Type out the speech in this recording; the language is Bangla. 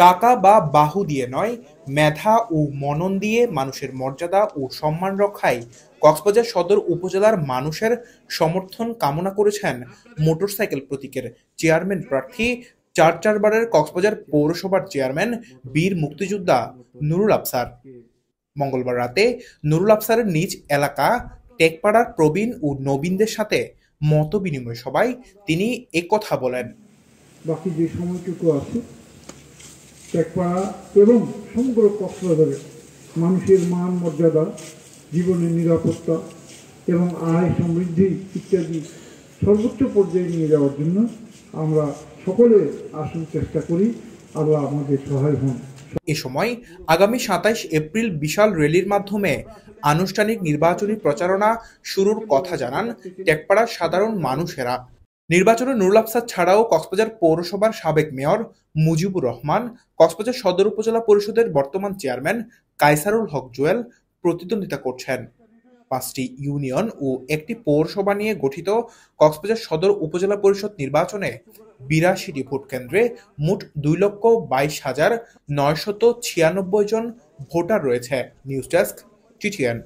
টাকা বা বাহু দিয়ে নয়, মেধা ও মনন দিয়ে মানুষের মর্যাদা ও সম্মান রক্ষায় কক্সবাজার সদর উপজেলার মানুষের সমর্থন কামনা করেছেন মোটরসাইকেল প্রতীকের চেয়ারম্যান প্রার্থী ৪ বারের কক্সবাজার পৌরসভার চেয়ারম্যান বীর মুক্তিযোদ্ধা নুরুল আবসার। মঙ্গলবার রাতে নুরুল আবসারের নিজ এলাকা টেকপাড়ার প্রবীণ ও নবীনদের সাথে মতবিনিময় সভায় তিনি একথা বলেন। বাকি যে সময়টুকু আছে টেকপাড়া এবং সমগ্র কক্সবাজারে মানুষের মান মর্যাদা, জীবনের নিরাপত্তা এবং আয় সমৃদ্ধি ইত্যাদি সর্বোচ্চ পর্যায়ে নিয়ে যাওয়ার জন্য আমরা সকলে আসল চেষ্টা করি। আল্লাহ আমাদের সহায় হন। এ সময় আগামী ২৭ এপ্রিল বিশাল র্যালির মাধ্যমে আনুষ্ঠানিক নির্বাচনী প্রচারণা শুরুর কথা জানান টেকপাড়ার সাধারণ মানুষেরা। নির্বাচনে নুরুল আবসার ছাড়াও কক্সবাজার পৌরসভার সাবেক মেয়র মুজিবুর রহমান, কক্সবাজার সদর উপজেলা পরিষদের বর্তমান চেয়ারম্যান কায়সারুল হক জুয়েল প্রতিদ্বন্দ্বিতা করছেন। ৫টি ইউনিয়ন ও একটি পৌরসভা নিয়ে গঠিত কক্সবাজার সদর উপজেলা পরিষদ নির্বাচনে ৮২টি ভোট কেন্দ্রে মোট ২,২২,৯৯৬ জন ভোটার রয়েছে। News desk, TTN.